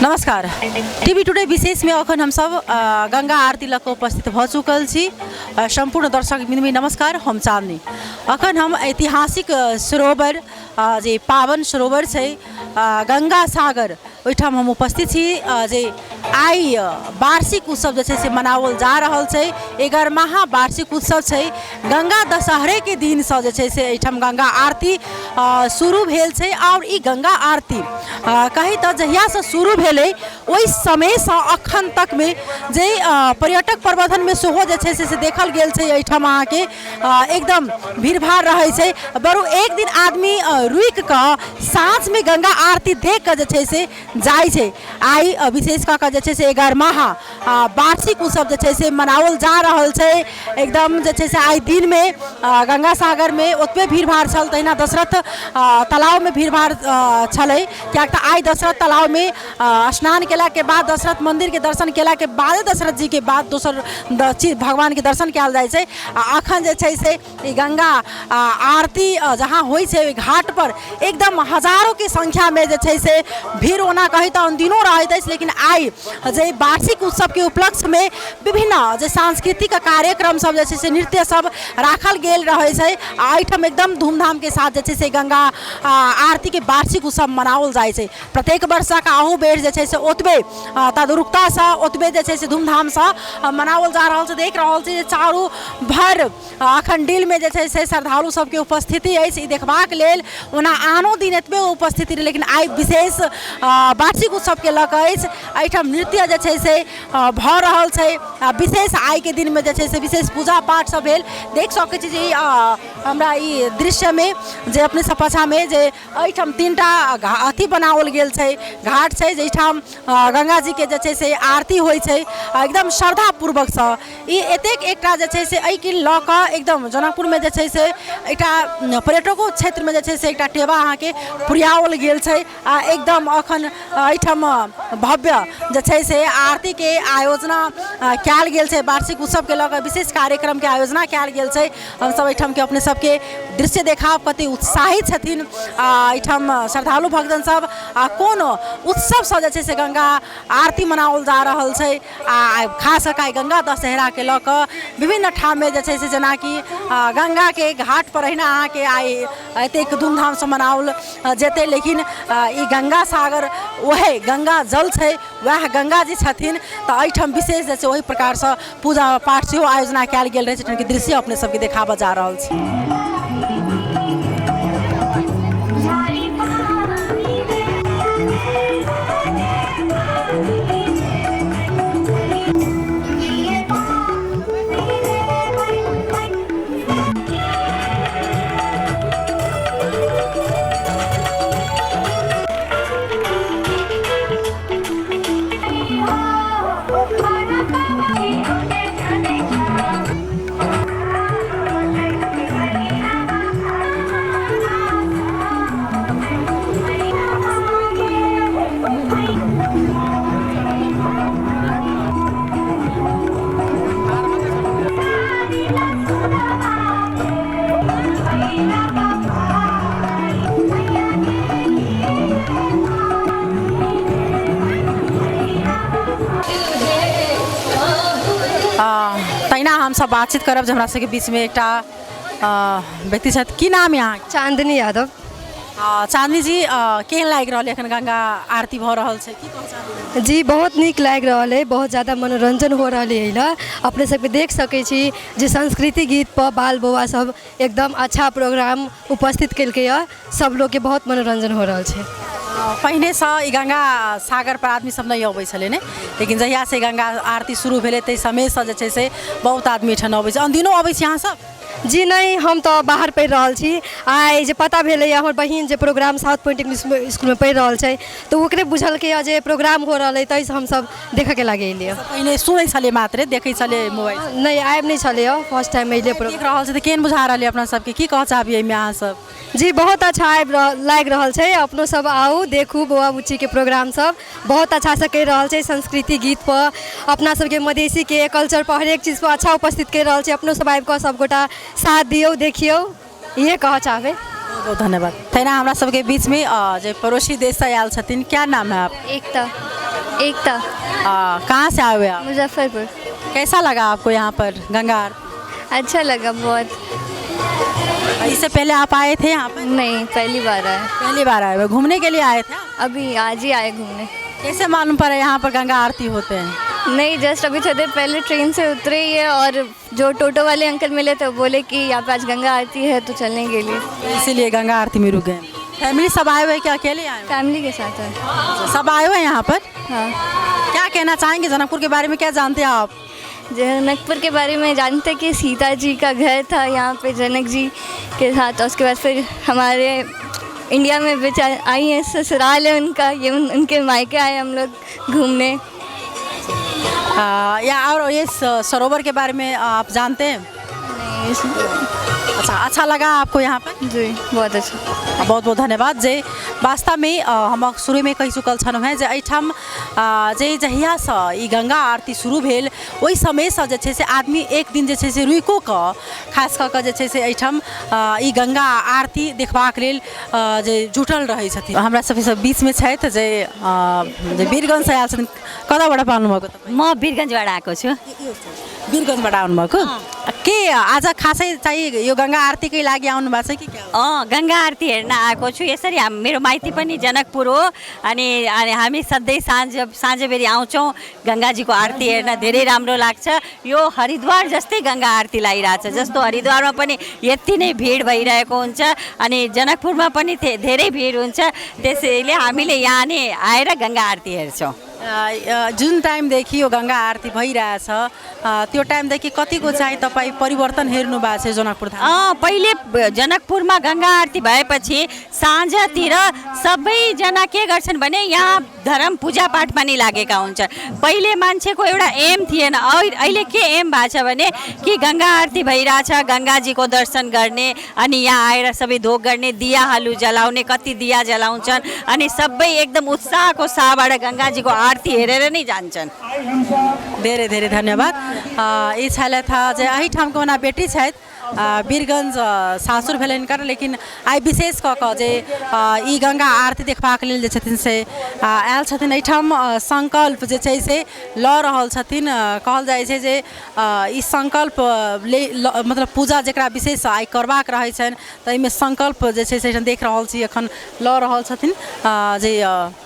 नमस्कार। TV today विशेष में अखन हम सब गंगा आरती लग उपस्थित भ चुकल छी। संपूर्ण दर्शक बिंदु नमस्कार, हम चांदनी। अखन हम ऐतिहासिक सरोवर जे पावन सरोवर है गंगा सागर ओहिठाम हम उपस्थित छी। जे आई वार्षिक उत्सव जे से मनावल जा रहल छै। 11वां वार्षिक उत्सव छै। गंगा दशहरे के दिन से से एठाम गंगा आरती शुरू भेल छै। और ई गंगा आरती कही तो जहिया से शुरू भेले ओहि समय से अखन तक में जे पर्यटक प्रबंधन में सेहो जे से देखल गेल छै। एठाम अहाँ के एकदम भीड़ भाड़ रहे छै। बरु एक दिन आदमी रुक कर साँझ में गंगा आरती देख कर जे से जाय छै। आई विशेष कऽ जे से 11वां वार्षिक उत्सव जे से मनावल जा रहल छै। एकदम जे से आई दिन में गंगा सागर में ओतबे भीड़ भाड़ छल तहिना दशरथ तालाब में भीड़ भाड़ छलै। क्या आई दशरथ तालाब में स्नान केला के बाद दशरथ मंदिर के दर्शन केला के बाद दशरथ जी के बाद दोसर भगवान के दर्शन कयल जाइ छै। अखन जे छै से गंगा आरती जहाँ होइ छै घाट पर एकदम हजारों की संख्या में जे छै से भीड़ ओना कही तो दिनों रहैत अछि। लेकिन आई जे वार्षिक उत्सव के उपलक्ष्य में विभिन्न जे सांस्कृतिक कार्यक्रम सब जे छै से नृत्य सब राखल गेल रहे छै। एहिठाम एकदम धूमधाम के साथ जे छै से गंगा आरती के वार्षिक उत्सव मनाओल जाइ छै। प्रत्येक वर्ष का आहू बेर जे छै से ओतबे तदरुकता से ओतबे जे छै से धूमधाम से मनाओल जा रहल छै। देख रहल छी चारू भर अखन डील में जे छै से श्रद्धालु सबके उपस्थिति अछि। ई देखबाक लेल ओना आनो दिन एतबे उपस्थिति, लेकिन आई विशेष वार्षिक उत्सव के लऽ कऽ अछि। एहिठाम नृत्य जे छै से भऽ रहल छै। विशेष आई के दिन में जे छै से विशेष पूजा पाठ सब भेल। देख सकै छी जे हमरा ई दृश्य में जे अपने सब पाछा में जे एहिठाम 3टा अथी बनाओल गेल छै, घाट छै जेठाम गंगा जी के जे छै से आरती होइ छै एकदम श्रद्धा पूर्वक से। ई एतेक एकटा जे छै से एहि के लऽ कऽ एकदम जनकपुर में जे छै से एकटा पर्यटकों क्षेत्र में जे छै से एकटा टेवा अहाँ के पुरियाओल गेल छै। आ एकदम अखन एहिठाम भव्य जे छै से आरती के आयोजना कयल गेल छै। वार्षिक उत्सव के लऽ कऽ विशेष कार्यक्रम के आयोजना कयल गेल छै। हम सब एहिठाम के अपने सबके दृश्य देखाब कते उत्साहित छथिन एहिठाम श्रद्धालु भक्तजन सब। कोन उत्सव से जे छै से गंगा आरती मनाओल जा रहल छै। खास कऽ गंगा दशहरा के लऽ कऽ विभिन्न ठाम में जे छै से जेना कि गंगा के घाट पर अहिना अहाँ के आई एतेक धूमधाम से मनाओल जेतै। लेकिन ई गंगा सागर वह गंगा जल छै, वह गंगा जी छथिन। तो एहिठाम विशेष जे छै ओहि प्रकार से पूजा पाठ सेहो आयोजना कयल गेल रहै छै। दृश्य अपने सबके देखाबऽ जा रहल छी। तहिना हम सब बातचीत करब। हमरा सबके बीच में एकटा व्यक्ति छथि। की नाम है अहाँ? चांदनी यादव। चांदनी जी केहन लागि रहल एखन गंगा आरती भऽ रहल छै? की कहब चांदनी जी? बहुत नीक लागि रहल है, बहुत ज़्यादा मनोरंजन हो रहा है। अपने सबके देख सकै छी जे संस्कृति गीत पर बाल बौआ सब एकदम अच्छा प्रोग्राम उपस्थित केलकै। सब लोग के बहुत मनोरंजन हो रहा है। पहिने से ई गंगा सागर पर आदमी सब नहीं अबै छलै ने, लेकिन जहिया से गंगा आरती शुरू भेलै तै समय से जे छै से बहुत आदमी एठाम अबै छै। अनदिनो अबै छी अहाँ सब? जी नहीं, हम तो बाहर पढ़ि रहल छी। आई जे पता भेलै हमर बहिन जे program south point English school में पढ़ि रहल छै तो ओकरे बुझलकै जे प्रोग्राम हो रहल है, तैसे हम सब देखे के लागे एलियै। पहिने सुनै छलियै मात्रे, देखै छलियै मोबाइल? नहीं, आबि नहीं छलै, फर्स्ट टाइम एलियै। देख रहल छै तऽ केहन बुझा रहल अपना सबके? की कह चाहबियै एहिमे अहाँ सब? जी बहुत अच्छा लागि रहल छै। अपनो सब आउ देखू बौआ बुच्ची के प्रोग्राम सब बहुत अच्छा से कर रहल छै। संस्कृति गीत पर अपना सबके मधेसी के कल्चर पर हरेक चीज पर अच्छा उपस्थित कर रहल छै। अपनो सब आबि कऽ सब गोटा साथ दियौ, देखियौ, ये कह चाहबे। बहुत बहुत धन्यवाद। तहिना हमरा सबके बीच में जो पड़ोसी देश से आयल छथिन, क्या नाम है आप? एकता। एकता, कहाँ से आए हुए आप? मुजफ्फरपुर। कैसा लगा आपको यहाँ पर गंगा आरती? अच्छा लगा बहुत। इससे पहले आप आए थे यहाँ पर? नहीं, पहली बार आए। पहली बार आए हुए, घूमने के लिए आए थे? अभी आज ही आए घूमने। कैसे मालूम पड़ा यहाँ पर गंगा आरती होते हैं? नहीं, जस्ट अभी थोड़ी देर पहले ट्रेन से उतरे ही है और जो टोटो वाले अंकल मिले थे वो बोले कि यहाँ पे आज गंगा आरती है तो चलने के लिए। इसीलिए गंगा आरती में रुक गए। फैमिली सब आए हुए, क्या अकेले आए हुए? फैमिली के साथ है। सब आए हुए हैं यहाँ पर। हाँ, क्या कहना चाहेंगे जनकपुर के बारे में, क्या जानते हैं आप? जनकपुर के बारे में जानते कि सीता जी का घर था यहाँ पे जनक जी के साथ, और उसके बाद फिर हमारे इंडिया में बेचारे आई हैं, ससुराल है उनका, ये उनके मायके आए हम लोग घूमने। या और ये सरोवर के बारे में आप जानते हैं? अच्छा लगा आपको यहाँ पर? जी, बहुत अच्छा। बहुत बहुत धन्यवाद। जे वास्तव में हम शुरू में कही चुकल छलहुँ हैं जे एहिठाम जे जहियासँ ई गंगा आरती शुरू भेल ओहि समयसँ जे छै से आदमी एक दिन जे छै से रुकिओ कऽ खास कऽ कऽ जे छै से एहिठाम ई गंगा आरती देखबाक लेल जे जुटल रहै छथिन। हमरा सबके बीचमे छथि जे वीरगंजसँ आयल छथिन। कतऽबाट आउनुभएको तपाईँ? म वीरगन्जबाट आएको छु। वीरगंजबाट आउनुभएको? के आज खासै चाहिँ यो गंगा आरतीकै लागि आउनु भएको छ कि क्या? गङ्गा आरती हेर्न आएको छु। यसरी मेरो माइती पनि जनकपुर हो अनि हामी सधैँ साँझबेरी आउँछौँ गङ्गाजीको आरती हेर्न। धेरै राम्रो लाग्छ। यो हरिद्वार जस्तै गङ्गा आरती लागिरहेछ। जस्तो हरिद्वारमा पनि यति नै भिड भइरहेको हुन्छ अनि जनकपुरमा पनि धेरै भिड हुन्छ। त्यसैले हामीले यहाँ नै आएर गङ्गा आरती हेर्छौँ। जुन टाइमदेखि यो गंगा आरती भइरहेछ त्यो टाइमदेखि कतिको चाहिँ तपाईँ परिवर्तन हेर्नु भएको छ जनकपुर धाम? पहिले जनकपुरमा गङ्गा आरती भएपछि साँझतिर सबैजना के गर्छन् भने यहाँ धर्म पूजापाठमा नै लागेका हुन्छन्। पहिले मान्छेको एउटा एम थिएन, अहिले के एम भएको छ भने कि गङ्गा आरती भइरहेछ, गङ्गाजीको दर्शन गर्ने अनि यहाँ आएर सबै धोक गर्ने, दियाहरू जलाउने, कति दिया जलाउँछन् अनि सबै एकदम उत्साहको साथबाट गङ्गाजीको आरती हेरेर नै जान्छन्। धेरै धेरै धन्यवाद। ई छलै था जे एहिठामको ओना बेटी छथि वीरगंज सासुर भेलनि हिनकर, लेकिन आइ विशेष कऽ कऽ जे ई गंगा आरती देखबाक लेल जे छथिन से आयल छथिन। एहिठाम संकल्प जे छै से लऽ रहल छथिन। कहल जाइ छै जे ई संकल्प मतलब पूजा जकरा विशेष आइ करबाक रहै छनि तऽ एहिमे संकल्प जे छै से एहिठाम देख रहल छी एखन लऽ रहल छथिन। जे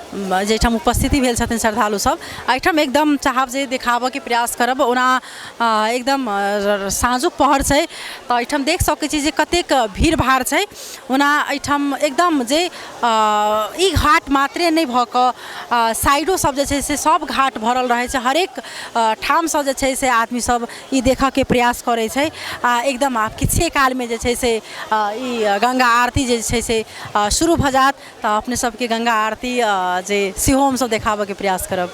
जाहिठाम उपस्थिति भेल छथिन श्रद्धालु सब, एहिठाम एकदम चाहब जे देखाबऽके प्रयास करब। ओना एकदम साँझुक पहर छै तऽ एहिठाम देख सकै छी जे कतेक भीड़ भाड़ छै। ओना एहिठाम एकदम जे ई घाट मात्रे नहि भऽ कऽ साइडो सब जे छै से सब घाट भरल रहै छै। हरेक ठामसँ जे छै से आदमी सब ई देखऽके प्रयास करै छै। एकदम आब किछे कालमे जे छै से ई गंगा आरती जे छै से शुरू भऽ जायत तऽ अपने सबके गंगा आरती जे सेहो हमसब देखाबऽके प्रयास करब।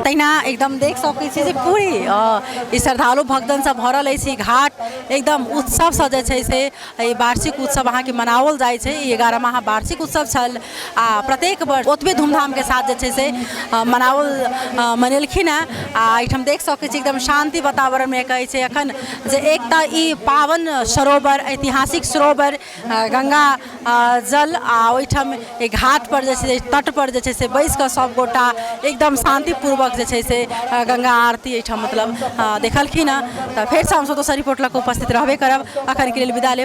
तहिना एकदम देख सकै छी जे पूरी ई श्रद्धालु भक्तजनसँ भरल अछि। ई घाट एकदम उत्सवसँ जे छै से ई वार्षिक उत्सव अहाँके मनाओल जाइ छै। ई 11वाँ वार्षिक उत्सव छल आ प्रत्येक वर्ष ओतबे धूमधामके साथ जे छै से मनेलखिन हेँ। आ एहिठाम देख सकै छी एकदम शान्ति वातावरणमे कहै छै एखन जे एक तऽ ई पावन सरोवर, ऐतिहासिक सरोवर गंगा जल आ ओहिठाम एक घाट पर जे छै तट पर जे छै से बैस कऽ सब गोटा एकदम शांतिपूर्वक जे छै से गंगा आरती एहिठाम मतलब देखलखिन हँ। तऽ फेरसँ हमसब दोसर रिपोर्ट लऽ कऽ उपस्थित रहबे करब। अखन के लेल विदा लेब।